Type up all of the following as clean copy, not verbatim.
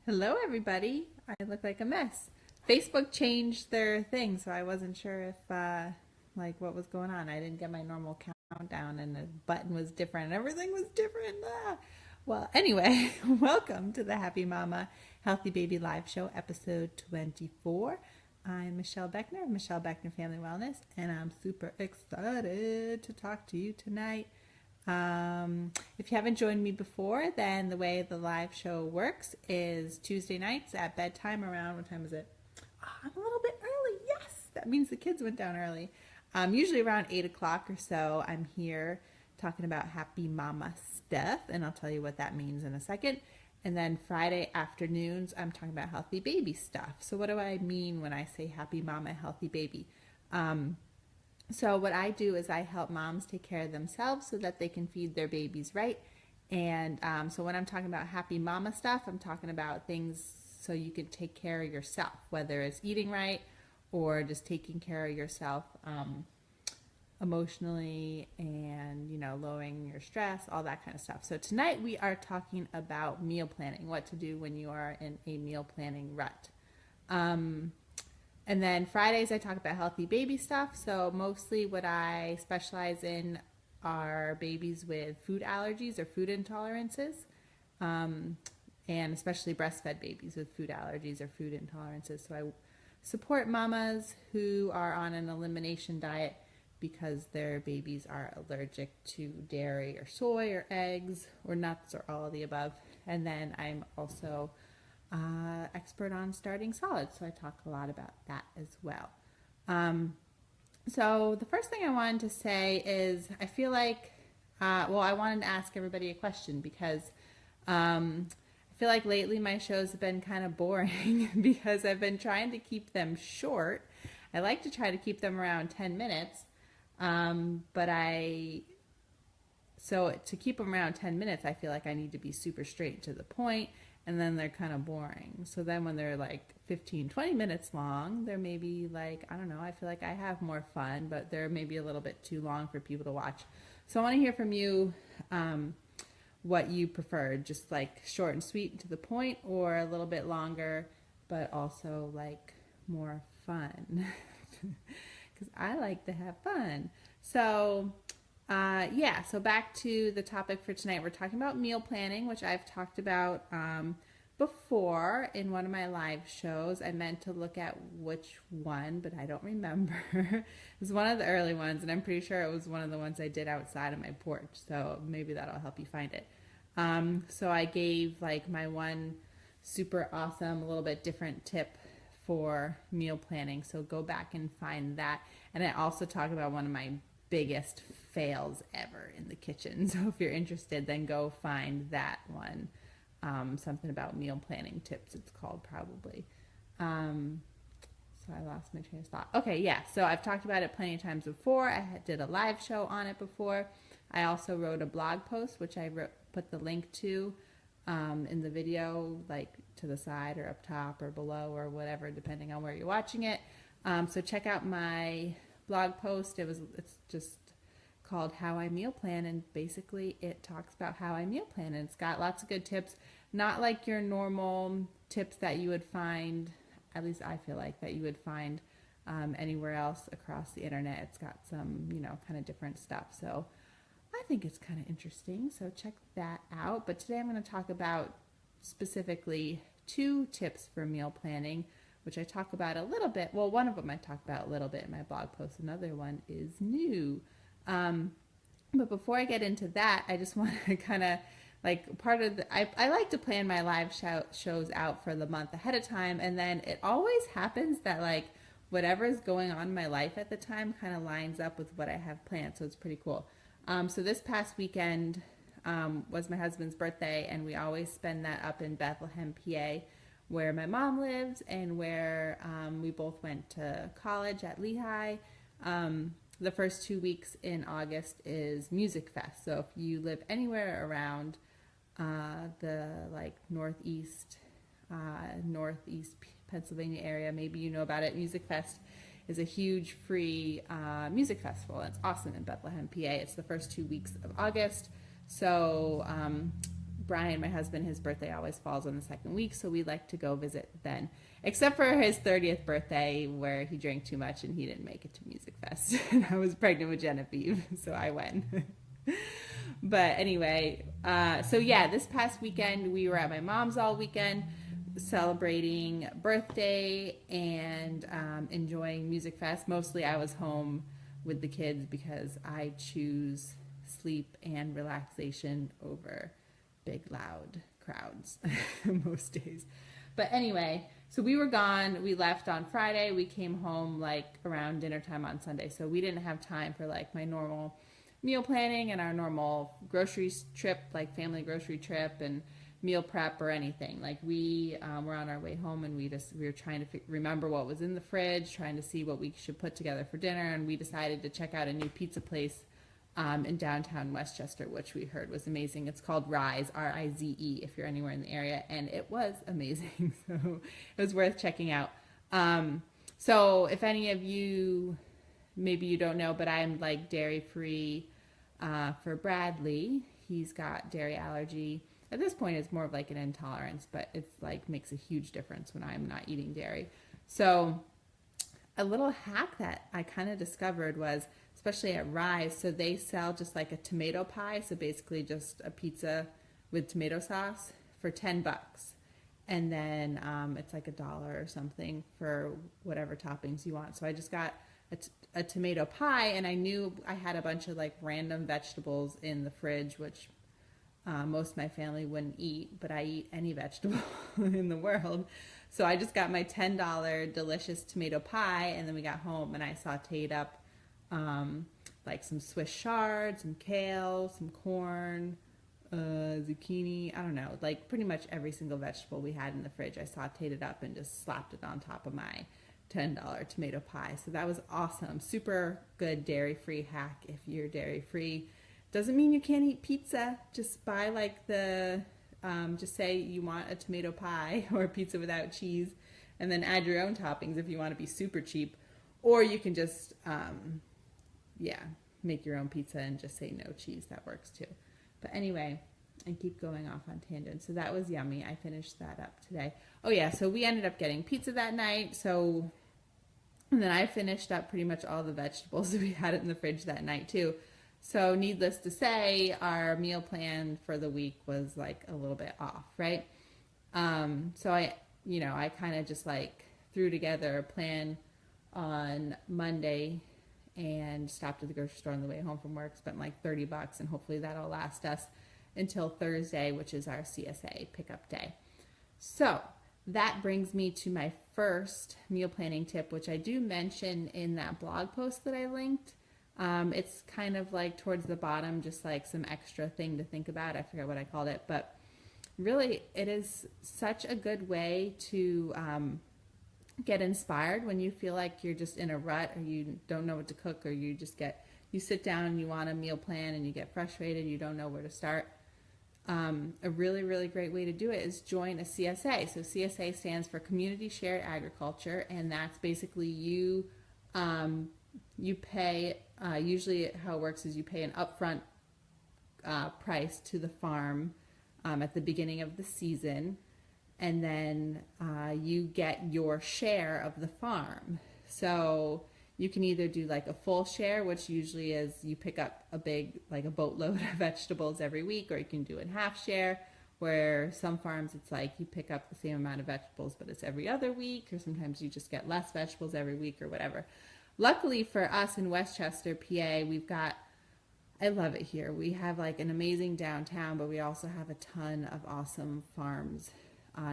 Hello, everybody. I look like a mess. Facebook changed their thing, so I wasn't sure if, like, what was going on. I didn't get my normal countdown, and the button was different, and everything was different. Well, anyway, welcome to the Happy Mama Healthy Baby Live Show, episode 24. I'm Michelle Beckner of Michelle Beckner Family Wellness, and I'm super excited to talk to you tonight. If you haven't joined me before, then the way the live show works is Tuesday nights at bedtime around, what time is it? Oh, I'm a little bit early. Yes, that means the kids went down early. Usually around 8 o'clock or so, I'm here talking about happy mama stuff, and I'll tell you what that means in a second. And then Friday afternoons, I'm talking about healthy baby stuff. So, what do I mean when I say happy mama, healthy baby? So what I do is I help moms take care of themselves so that they can feed their babies right. And so when I'm talking about happy mama stuff, I'm talking about things so you can take care of yourself, whether it's eating right or just taking care of yourself emotionally and, lowering your stress, all that kind of stuff. So tonight we are talking about meal planning, what to do when you are in a meal planning rut. And then Fridays, I talk about healthy baby stuff. So mostly what I specialize in are babies with food allergies or food intolerances, and especially breastfed babies with food allergies or food intolerances. So I support mamas who are on an elimination diet because their babies are allergic to dairy or soy or eggs or nuts or all of the above. And then I'm also expert on starting solids, so I talk a lot about that as well. So the first thing I wanted to say is I feel like, I wanted to ask everybody a question because I feel like lately my shows have been kind of boring because I've been trying to keep them short. I like to try to keep them around 10 minutes, but so to keep them around 10 minutes, I feel like I need to be super straight to the point, and then they're kind of boring. So then when they're like 15, 20 minutes long, they're maybe like, I don't know, I feel like I have more fun, but they're maybe a little bit too long for people to watch. So I want to hear from you what you prefer, just like short and sweet and to the point, or a little bit longer, but also like more fun. Because I like to have fun. So so back to the topic for tonight. We're talking about meal planning, which I've talked about before in one of my live shows. I meant to look at which one, but I don't remember. It was one of the early ones, and I'm pretty sure it was one of the ones I did outside of my porch, so maybe that'll help you find it. So I gave like my one super awesome, a little bit different tip for meal planning, so go back and find that. And I also talk about one of my biggest fails ever in the kitchen. So if you're interested, then go find that one. Something about meal planning tips, it's called probably. So I lost my train of thought. Okay, yeah. So I've talked about it plenty of times before. Did a live show on it before. I also wrote a blog post, which put the link to in the video, like to the side or up top or below or whatever, depending on where you're watching it. So check out my blog post. It's just called How I Meal Plan, and basically it talks about how I meal plan, and it's got lots of good tips, not like your normal tips that you would find, at least I feel like, that you would find anywhere else across the internet. It's got some, kind of different stuff. So I think it's kind of interesting. So check that out. But today I'm going to talk about specifically 2 tips for meal planning, which I talk about a little bit. Well, one of them I talk about a little bit in my blog post. Another one is new. But before I get into that, I just want to kind of like I like to plan my live shows out for the month ahead of time. And then it always happens that like whatever is going on in my life at the time kind of lines up with what I have planned. So it's pretty cool. So this past weekend was my husband's birthday, and we always spend that up in Bethlehem, PA, where my mom lives and where we both went to college at Lehigh. The first 2 weeks in August is Music Fest. So if you live anywhere around the like northeast Pennsylvania area, maybe you know about it. Music Fest is a huge free music festival. It's awesome in Bethlehem, PA. It's the first 2 weeks of August. So Brian, my husband, his birthday always falls on the second week, so we like to go visit then. Except for his 30th birthday, where he drank too much and he didn't make it to Music Fest. And I was pregnant with Genevieve, so I went. But anyway, so yeah, this past weekend we were at my mom's all weekend celebrating birthday and enjoying Music Fest. Mostly I was home with the kids because I choose sleep and relaxation over big loud crowds most days. But anyway, so we were gone. We left on Friday. We came home like around dinner time on Sunday. So we didn't have time for like my normal meal planning and our normal grocery trip, like family grocery trip and meal prep or anything. Like we were on our way home and we were trying to remember what was in the fridge, trying to see what we should put together for dinner. And we decided to check out a new pizza place in downtown Westchester, which we heard was amazing. It's called Rise, R-I-Z-E, if you're anywhere in the area. And it was amazing. So it was worth checking out. So if any of you, maybe you don't know, but I'm like dairy free for Bradley. He's got dairy allergy. At this point, it's more of like an intolerance, but it's like makes a huge difference when I'm not eating dairy. So a little hack that I kind of discovered was, especially at Rise, so they sell just like a tomato pie. So basically just a pizza with tomato sauce for $10. And then it's like $1 or something for whatever toppings you want. So I just got a tomato pie, and I knew I had a bunch of like random vegetables in the fridge, which most of my family wouldn't eat, but I eat any vegetable in the world. So I just got my $10 delicious tomato pie, and then we got home and I sauteed up like some Swiss chard, some kale, some corn, zucchini, I don't know, like pretty much every single vegetable we had in the fridge. I sauteed it up and just slapped it on top of my $10 tomato pie. So that was awesome. Super good dairy-free hack if you're dairy-free. Doesn't mean you can't eat pizza. Just buy like just say you want a tomato pie or pizza without cheese, and then add your own toppings if you want to be super cheap. Or you can just, make your own pizza and just say no cheese. That works too. But anyway, and keep going off on tangents. So that was yummy. I finished that up today. Oh yeah, so we ended up getting pizza that night. And then I finished up pretty much all the vegetables that we had in the fridge that night too. So needless to say, our meal plan for the week was like a little bit off, right? So I kind of just like threw together a plan on Monday and stopped at the grocery store on the way home from work, spent like $30, and hopefully that'll last us until Thursday, which is our CSA pickup day. So that brings me to my first meal planning tip, which I do mention in that blog post that I linked. It's kind of like towards the bottom, just like some extra thing to think about. I forget what I called it, but really it is such a good way to get inspired when you feel like you're just in a rut or you don't know what to cook, or you sit down and you want a meal plan and you get frustrated, you don't know where to start. A really, really great way to do it is join a CSA. So CSA stands for Community Shared Agriculture, and that's basically you pay, usually how it works is you pay an upfront price to the farm at the beginning of the season, and then you get your share of the farm. So you can either do like a full share, which usually is you pick up a boatload of vegetables every week, or you can do a half share, where some farms it's like you pick up the same amount of vegetables, but it's every other week, or sometimes you just get less vegetables every week or whatever. Luckily for us in Westchester, PA, I love it here. We have like an amazing downtown, but we also have a ton of awesome farms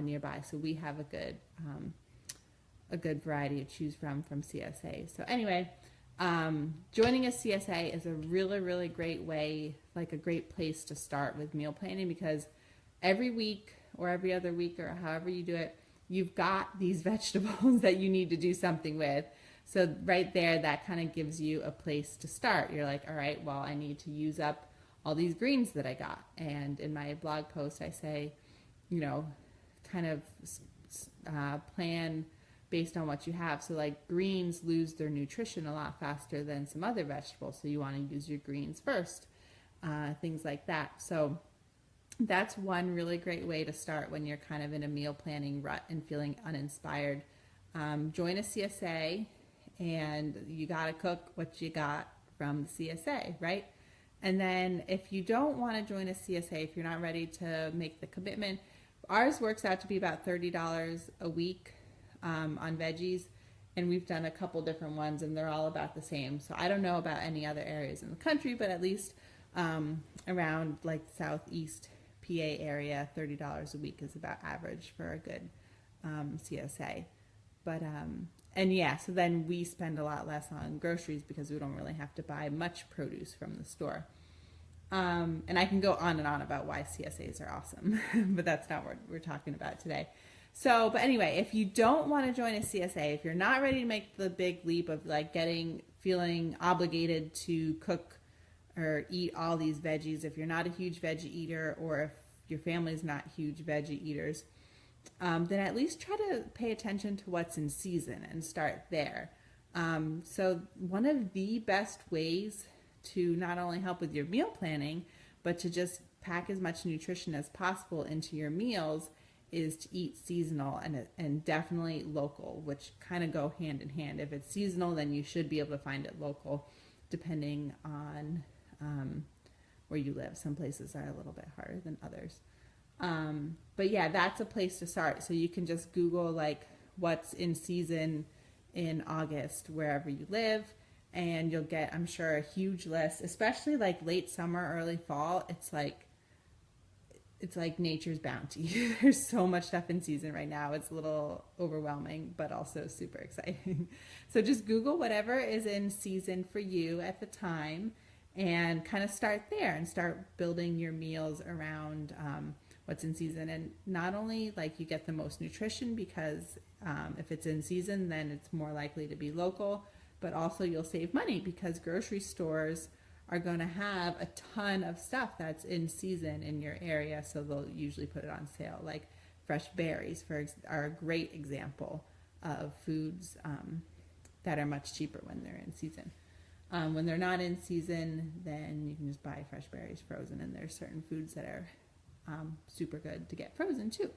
nearby. So we have a good variety to choose from CSA. So anyway, joining a CSA is a really, really great way, like a great place to start with meal planning, because every week or every other week or however you do it, you've got these vegetables that you need to do something with. So right there, that kind of gives you a place to start. You're like, all right, well, I need to use up all these greens that I got. And in my blog post, I say, kind of plan based on what you have. So like greens lose their nutrition a lot faster than some other vegetables. So you want to use your greens first, things like that. So That's one really great way to start when you're kind of in a meal planning rut and feeling uninspired. Join a CSA, and you got to cook what you got from the CSA, right? And then if you don't want to join a CSA, if you're not ready to make the commitment, ours works out to be about $30 a week on veggies. And we've done a couple different ones, and they're all about the same. So I don't know about any other areas in the country, but at least around like Southeast PA area, $30 a week is about average for a good CSA. But and yeah, so then we spend a lot less on groceries because we don't really have to buy much produce from the store. And I can go on and on about why CSAs are awesome, but that's not what we're talking about today. So, but anyway, if you don't want to join a CSA, if you're not ready to make the big leap of like feeling obligated to cook or eat all these veggies, if you're not a huge veggie eater, or if your family's not huge veggie eaters, then at least try to pay attention to what's in season and start there. So one of the best ways to not only help with your meal planning, but to just pack as much nutrition as possible into your meals is to eat seasonal and definitely local, which kind of go hand in hand. If it's seasonal, then you should be able to find it local, depending on where you live. Some places are a little bit harder than others. But yeah, that's a place to start. So you can just Google like what's in season in August wherever you live, and you'll get, I'm sure, a huge list, especially like late summer, early fall. It's like nature's bounty. There's so much stuff in season right now. It's a little overwhelming, but also super exciting. So just Google whatever is in season for you at the time and kind of start there and start building your meals around what's in season. And not only like you get the most nutrition because if it's in season, then it's more likely to be local, but also you'll save money because grocery stores are going to have a ton of stuff that's in season in your area, so they'll usually put it on sale. Like fresh berries are a great example of foods that are much cheaper when they're in season. When they're not in season, then you can just buy fresh berries frozen, and there's certain foods that are super good to get frozen too.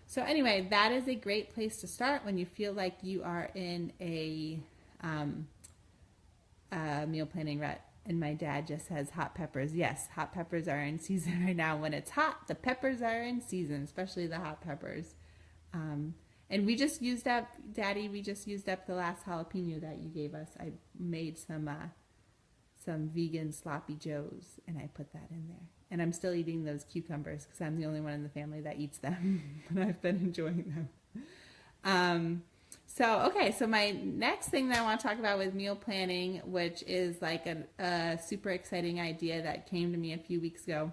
So anyway, that is a great place to start when you feel like you are in a meal planning rut. And my dad just says hot peppers. Yes, hot peppers are in season right now. When it's hot, the peppers are in season, especially the hot peppers. And we just used up, Daddy, we just used up the last jalapeno that you gave us. I made some vegan sloppy joes, and I put that in there. And I'm still eating those cucumbers because I'm the only one in the family that eats them. And I've been enjoying them. So my next thing that I want to talk about with meal planning, which is like a super exciting idea that came to me a few weeks ago,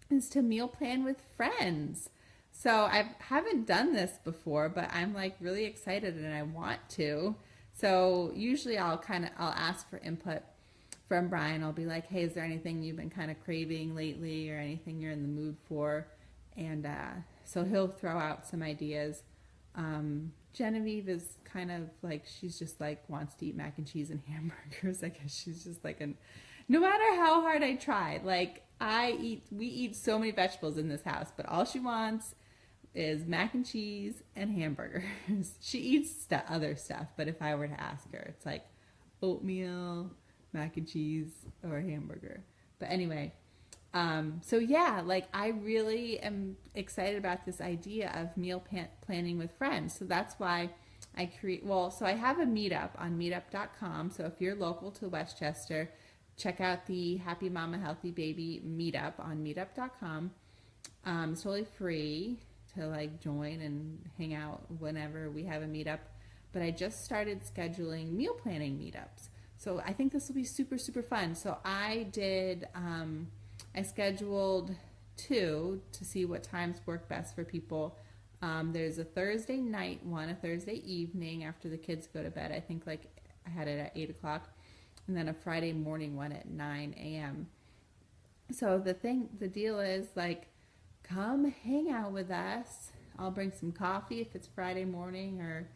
is to meal plan with friends. So I haven't done this before, but I'm like really excited and I want to. So usually I'll ask for input from Brian. I'll be like, hey, is there anything you've been kind of craving lately or anything you're in the mood for? And so he'll throw out some ideas. Genevieve is kind of like, she's just like wants to eat mac and cheese and hamburgers. I guess she's just like no matter how hard I try, like we eat so many vegetables in this house, but all she wants is mac and cheese and hamburgers. She eats other stuff, but if I were to ask her, it's like oatmeal, mac and cheese, or a hamburger. But anyway, so yeah, like I really am excited about this idea of meal planning with friends. So that's why I so I have a meetup on meetup.com. So if you're local to Westchester, check out the Happy Mama Healthy Baby meetup on meetup.com. It's totally free to like join and hang out whenever we have a meetup. But I just started scheduling meal planning meetups. So I think this will be super, super fun. So I scheduled 2 to see what times work best for people. There's a Thursday night one, a Thursday evening after the kids go to bed. I think like I had it at 8 o'clock. And then a Friday morning one at 9 a.m. So the deal is like, come hang out with us. I'll bring some coffee if it's Friday morning, or,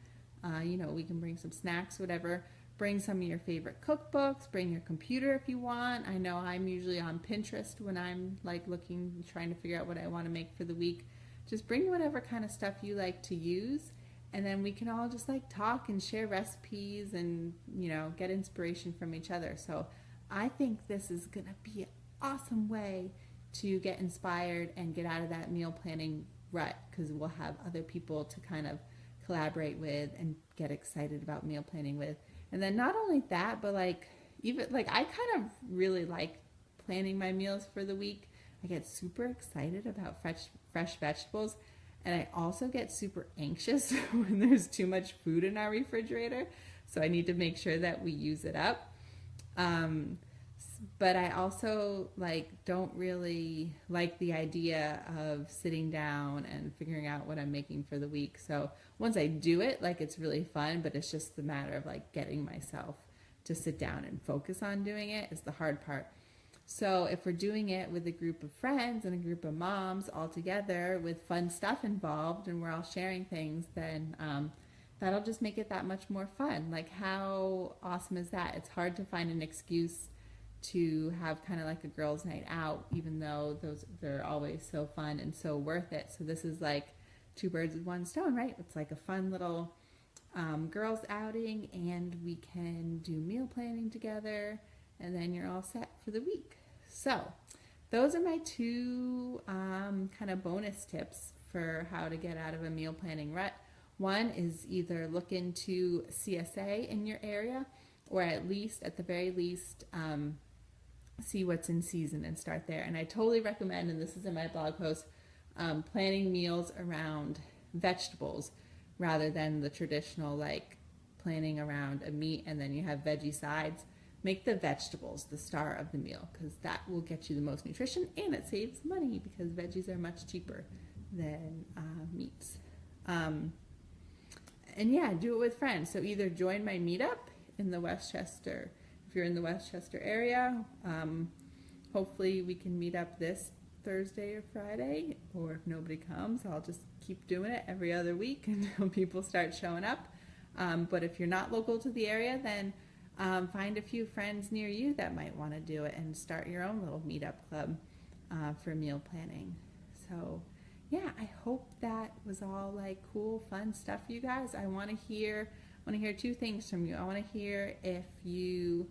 we can bring some snacks, whatever. bring some of your favorite cookbooks, bring your computer if you want. I know I'm usually on Pinterest when I'm like looking, trying to figure out what I want to make for the week. Just bring whatever kind of stuff you like to use, and then we can all just like talk and share recipes and, you know, get inspiration from each other. So I think this is gonna be an awesome way to get inspired and get out of that meal planning rut, because we'll have other people to kind of collaborate with and get excited about meal planning with. And then not only that, but like even like I kind of really like planning my meals for the week. I get super excited about fresh vegetables, and I also get super anxious when there's too much food in our refrigerator. So I need to make sure that we use it up. But I also like don't really like the idea of sitting down and figuring out what I'm making for the week. So once I do it, like it's really fun, but it's just the matter of like getting myself to sit down and focus on doing it is the hard part. So if we're doing it with a group of friends and a group of moms all together with fun stuff involved and we're all sharing things, then that'll just make it that much more fun. Like how awesome is that? It's hard to find an excuse to have kind of like a girls' night out, even though they're always so fun and so worth it. So this is like two birds with one stone, right? It's like a fun little girls outing, and we can do meal planning together, and then you're all set for the week. So those are my two kind of bonus tips for how to get out of a meal planning rut. One is either look into CSA in your area, or at the very least, see what's in season and start there. And I totally recommend, and this is in my blog post, planning meals around vegetables rather than the traditional like planning around a meat and then you have veggie sides. Make the vegetables the star of the meal, because that will get you the most nutrition, and it saves money because veggies are much cheaper than meats. And yeah, do it with friends. So either join my meetup in the Westchester, if you're in the Westchester area, hopefully we can meet up this Thursday or Friday, or if nobody comes, I'll just keep doing it every other week until people start showing up. But if you're not local to the area, then find a few friends near you that might want to do it and start your own little meetup club for meal planning. So yeah, I hope that was all like cool, fun stuff, you guys. I want to hear two things from you. I want to hear if you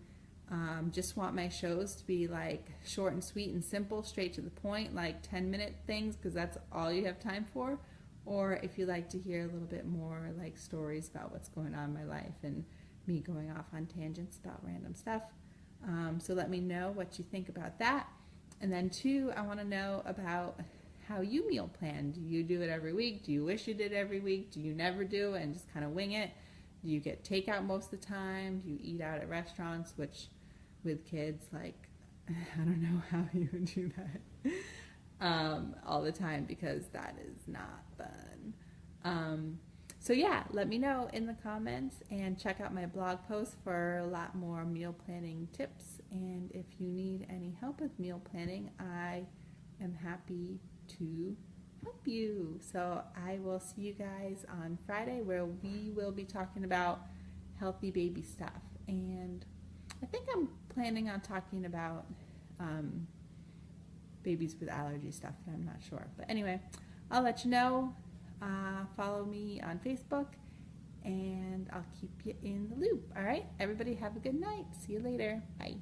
just want my shows to be like short and sweet and simple, straight to the point, like 10-minute things, because that's all you have time for, or if you like to hear a little bit more like stories about what's going on in my life and me going off on tangents about random stuff. So let me know what you think about that. And then two, I want to know about how you meal plan. Do you do it every week? Do you wish you did every week? Do you never do it and just kind of wing it? Do you get takeout most of the time? Do you eat out at restaurants, which with kids, like, I don't know how you would do that all the time, because that is not fun. So yeah, let me know in the comments, and check out my blog post for a lot more meal planning tips. And if you need any help with meal planning, I am happy to help you. So I will see you guys on Friday, where we will be talking about healthy baby stuff. And I think I'm planning on talking about babies with allergy stuff, but I'm not sure. But anyway, I'll let you know. Follow me on Facebook, and I'll keep you in the loop. All right, everybody have a good night. See you later. Bye.